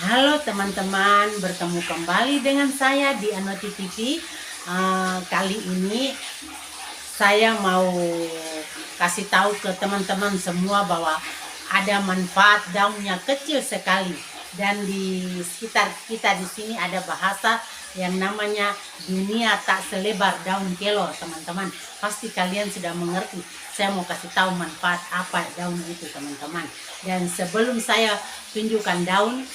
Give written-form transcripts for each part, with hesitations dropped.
Halo teman-teman, bertemu kembali dengan saya di Anoti TV. Kali ini saya mau kasih tahu ke teman-teman semua bahwa ada manfaat daunnya kecil sekali, dan di sekitar kita di sini ada bahasa yang namanya dunia tak selebar daun kelor. Teman-teman pasti kalian sudah mengerti. Saya mau kasih tahu manfaat apa daun itu teman-teman. Dan sebelum saya tunjukkan daun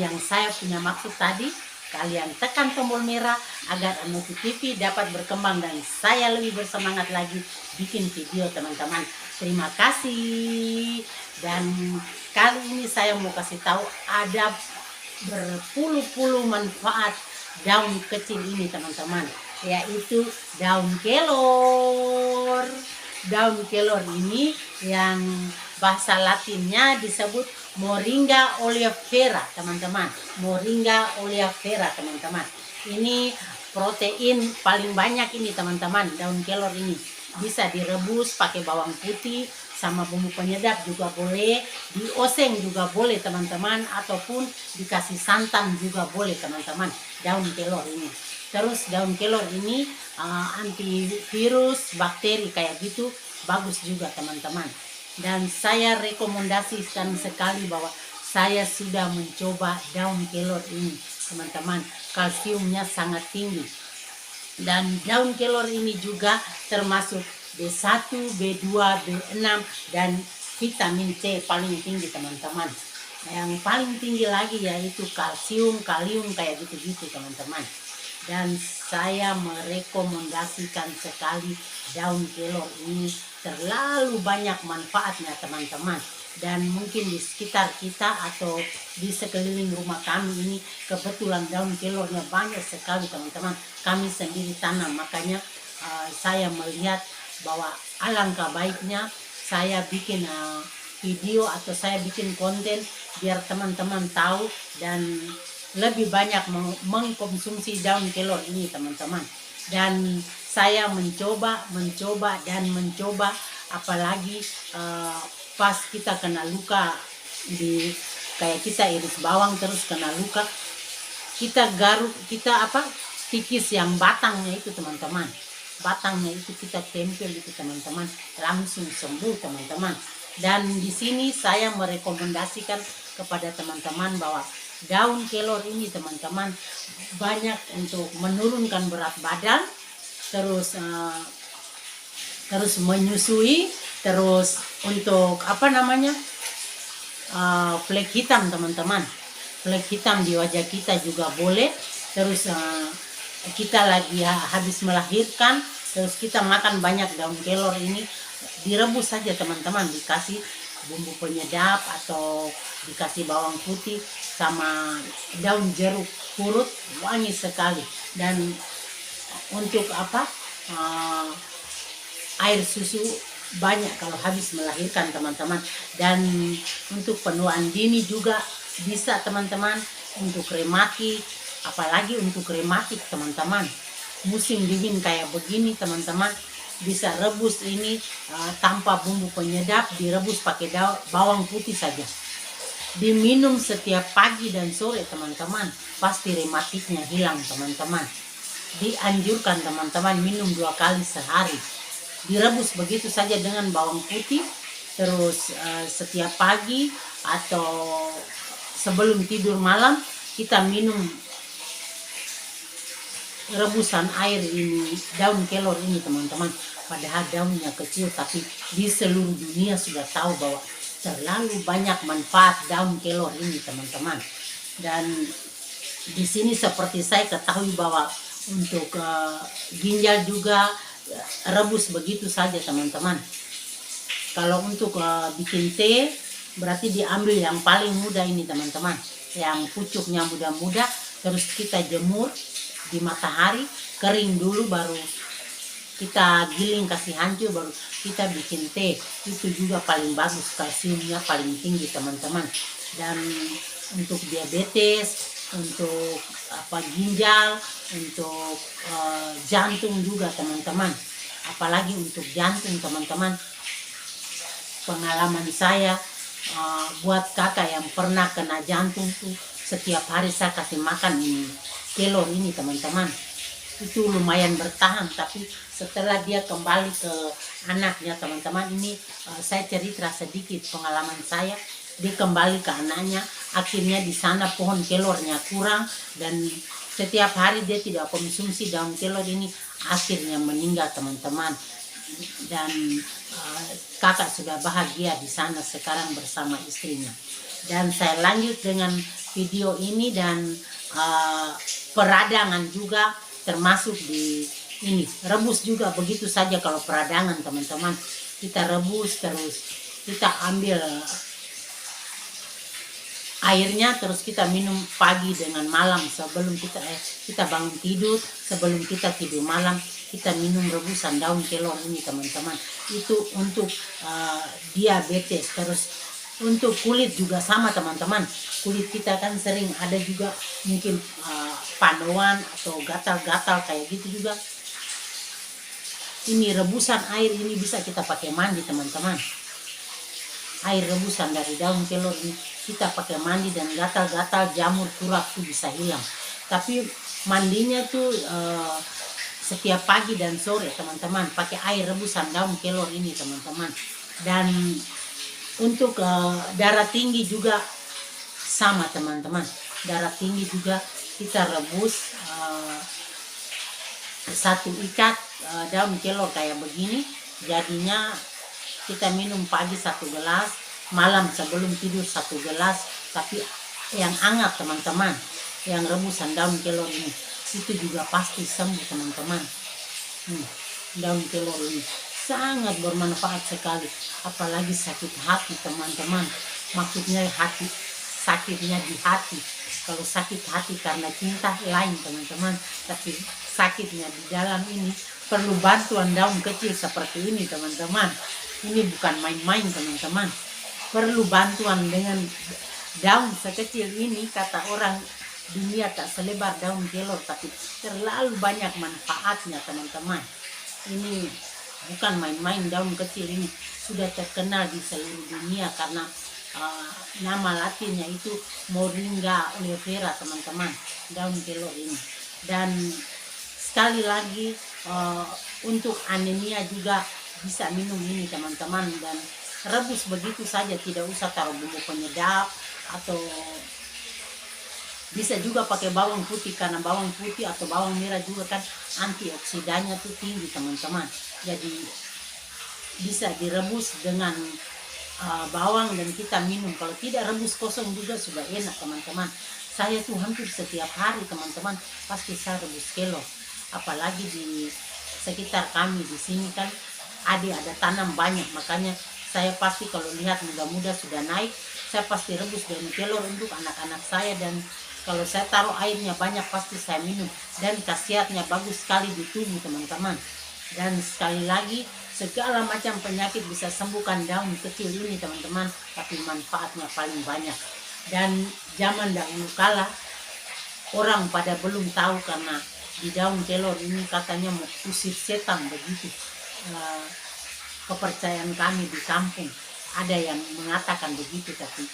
yang saya punya maksud tadi, kalian tekan tombol merah agar Anoti TV dapat berkembang dan saya lebih bersemangat lagi bikin video teman-teman. Terima kasih. Dan kali ini saya mau kasih tahu ada berpuluh-puluh manfaat daun kecil ini teman-teman, yaitu daun kelor. Daun kelor ini yang bahasa latinnya disebut Moringa oleifera teman-teman. Moringa oleifera teman-teman. Ini protein paling banyak ini teman-teman. Daun kelor ini bisa direbus pakai bawang putih sama bumbu penyedap juga boleh, dioseng juga boleh teman-teman, ataupun dikasih santan juga boleh teman-teman. Daun kelor ini, terus daun kelor ini antivirus bakteri kayak gitu, bagus juga teman-teman. Dan saya rekomendasikan sekali bahwa saya sudah mencoba daun kelor ini teman-teman. Kalsiumnya sangat tinggi, dan daun kelor ini juga termasuk B1, B2, B6 dan vitamin C paling tinggi teman-teman. Yang paling tinggi lagi yaitu kalsium, kalium kayak gitu-gitu teman-teman. Dan saya merekomendasikan sekali daun kelor ini, terlalu banyak manfaatnya teman-teman. Dan mungkin di sekitar kita atau di sekeliling rumah kami ini kebetulan daun kelornya banyak sekali teman-teman. Kami sendiri tanam, makanya saya melihat bahwa alangkah baiknya saya bikin video atau saya bikin konten biar teman-teman tahu dan lebih banyak mengkonsumsi daun kelor ini teman-teman. Dan saya mencoba, apalagi pas kita kena luka, di kayak kita iris bawang terus kena luka, kita garuk, kita tikis yang batangnya itu teman-teman. Batangnya itu kita tempel itu teman-teman, langsung sembuh teman-teman. Dan di sini saya merekomendasikan kepada teman-teman bahwa daun kelor ini teman-teman banyak untuk menurunkan berat badan, terus menyusui, terus untuk flek hitam teman-teman. Flek hitam di wajah kita juga boleh. Terus kita lagi habis melahirkan, terus kita makan banyak daun kelor ini, direbus saja teman-teman, dikasih bumbu penyedap atau dikasih bawang putih sama daun jeruk purut, wangi sekali. Dan untuk air susu banyak kalau habis melahirkan teman-teman. Dan untuk penuaan dini juga bisa teman-teman, untuk rematik, apalagi untuk rematik teman-teman, musim dingin kayak begini teman-teman, bisa rebus ini tanpa bumbu penyedap, direbus pakai bawang putih saja, diminum setiap pagi dan sore teman-teman, pasti rematiknya hilang teman-teman. Dianjurkan teman-teman minum 2 kali sehari, direbus begitu saja dengan bawang putih. Terus setiap pagi atau sebelum tidur malam kita minum rebusan air ini, daun kelor ini teman-teman. Padahal daunnya kecil, tapi di seluruh dunia sudah tahu bahwa terlalu banyak manfaat daun kelor ini teman-teman. Dan di sini seperti saya ketahui bahwa untuk ginjal juga rebus begitu saja teman-teman. Kalau untuk bikin teh berarti diambil yang paling mudah ini teman-teman, yang pucuknya muda-muda, terus kita jemur di matahari kering dulu, baru kita giling kasih hancur, baru kita bikin teh. Itu juga paling bagus, kalsiumnya paling tinggi teman-teman. Dan untuk diabetes, untuk ginjal, untuk jantung juga teman-teman. Apalagi untuk jantung teman-teman, pengalaman saya buat kakak yang pernah kena jantung tuh, setiap hari saya kasih makan ini kelor ini teman-teman. Itu lumayan bertahan, tapi setelah dia kembali ke anaknya teman-teman, ini saya cerita sedikit pengalaman saya. Dia kembali ke anaknya, akhirnya di sana pohon kelornya kurang, dan setiap hari dia tidak konsumsi daun kelor ini, akhirnya meninggal teman-teman. Dan kakak sudah bahagia di sana sekarang bersama istrinya. Dan saya lanjut dengan video ini, dan peradangan juga termasuk di ini, rebus juga begitu saja. Kalau peradangan teman-teman, kita rebus terus, kita ambil airnya, terus kita minum pagi dengan malam sebelum kita bangun tidur, sebelum kita tidur malam kita minum rebusan daun kelor ini teman-teman. Itu untuk diabetes. Terus untuk kulit juga sama teman-teman. Kulit kita kan sering ada juga mungkin panuan atau gatal-gatal kayak gitu juga. Ini rebusan air ini bisa kita pakai mandi teman-teman. Air rebusan dari daun kelor ini kita pakai mandi, dan gatal-gatal jamur kurap tuh bisa hilang. Tapi mandinya tuh setiap pagi dan sore teman-teman, pakai air rebusan daun kelor ini teman-teman. Dan untuk darah tinggi juga sama teman-teman. Darah tinggi juga kita rebus satu ikat daun kelor kayak begini, jadinya kita minum pagi 1 gelas, malam sebelum tidur 1 gelas, tapi yang hangat teman-teman, yang rebusan daun kelor ini, itu juga pasti sembuh teman-teman. Daun kelor ini sangat bermanfaat sekali, apalagi sakit hati teman-teman. Maksudnya hati, sakitnya di hati. Kalau sakit hati karena cinta lain teman-teman, tapi sakitnya di dalam ini perlu bantuan daun kecil seperti ini teman-teman. Ini bukan main-main teman-teman, perlu bantuan dengan daun sekecil ini. Kata orang, dunia tak selebar daun kelor, tapi terlalu banyak manfaatnya teman-teman. Ini bukan main-main, daun kecil ini sudah terkenal di seluruh dunia karena nama latinnya itu Moringa oleifera teman-teman, daun kelor ini. Dan sekali lagi untuk anemia juga bisa minum ini teman-teman, dan rebus begitu saja, tidak usah taruh bumbu penyedap, atau bisa juga pakai bawang putih, karena bawang putih atau bawang merah juga kan antioksidannya tuh tinggi teman-teman. Jadi bisa direbus dengan bawang dan kita minum. Kalau tidak rebus kosong juga sudah enak teman-teman. Saya tuh hampir setiap hari teman-teman pasti saya rebus kelor, apalagi di sekitar kami di sini kan ada tanam banyak, makanya saya pasti kalau lihat muda-muda sudah naik, saya pasti rebus daun kelor untuk anak-anak saya. Dan kalau saya taruh airnya banyak pasti saya minum, dan khasiatnya bagus sekali di tubuh teman-teman. Dan sekali lagi, segala macam penyakit bisa sembuhkan daun kecil ini teman-teman, tapi manfaatnya paling banyak. Dan zaman dahulu kala orang pada belum tahu, karena di daun kelor ini katanya mau usir setan begitu. Kepercayaan kami di kampung ada yang mengatakan begitu, tapi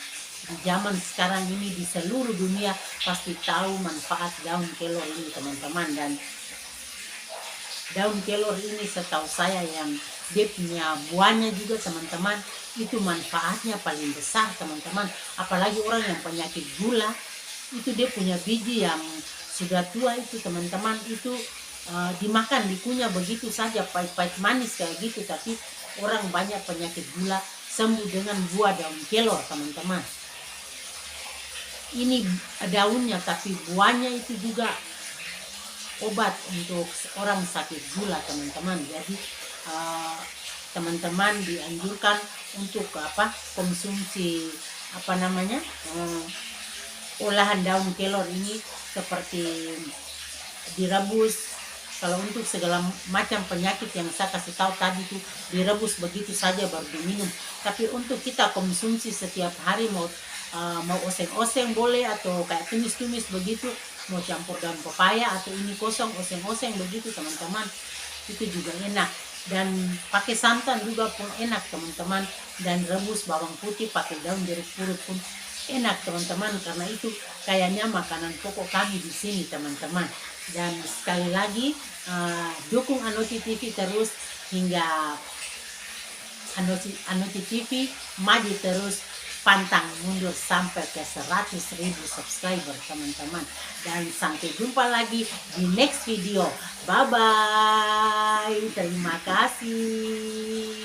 di zaman sekarang ini di seluruh dunia pasti tahu manfaat daun kelor ini teman-teman. Dan daun kelor ini setahu saya yang dia punya buahnya juga teman-teman, itu manfaatnya paling besar teman-teman. Apalagi orang yang penyakit gula, itu dia punya biji yang sudah tua itu teman-teman, itu dimakan, dikunyah begitu saja, pahit-pahit manis kayak gitu. Tapi orang banyak penyakit gula sembuh dengan buah daun kelor teman-teman. Ini daunnya, tapi buahnya itu juga obat untuk orang sakit gula teman-teman. Jadi teman-teman dianjurkan untuk konsumsi olahan daun kelor ini, seperti direbus. Kalau untuk segala macam penyakit yang saya kasih tahu tadi tuh direbus begitu saja baru diminum. Tapi untuk kita konsumsi setiap hari, mau oseng-oseng boleh, atau kayak tumis-tumis begitu, mau campur daun pepaya atau ini kosong oseng-oseng begitu teman-teman, itu juga enak. dan pakai santan juga pun enak teman-teman, dan rebus bawang putih pakai daun jeruk purut pun enak teman-teman, karena itu kayaknya makanan pokok kami di sini teman-teman. Dan sekali lagi dukung Anoti TV terus hingga Anoti TV maju terus, pantang mundur sampai ke 100.000 subscriber teman-teman. Dan sampai jumpa lagi di next video. Bye bye, terima kasih.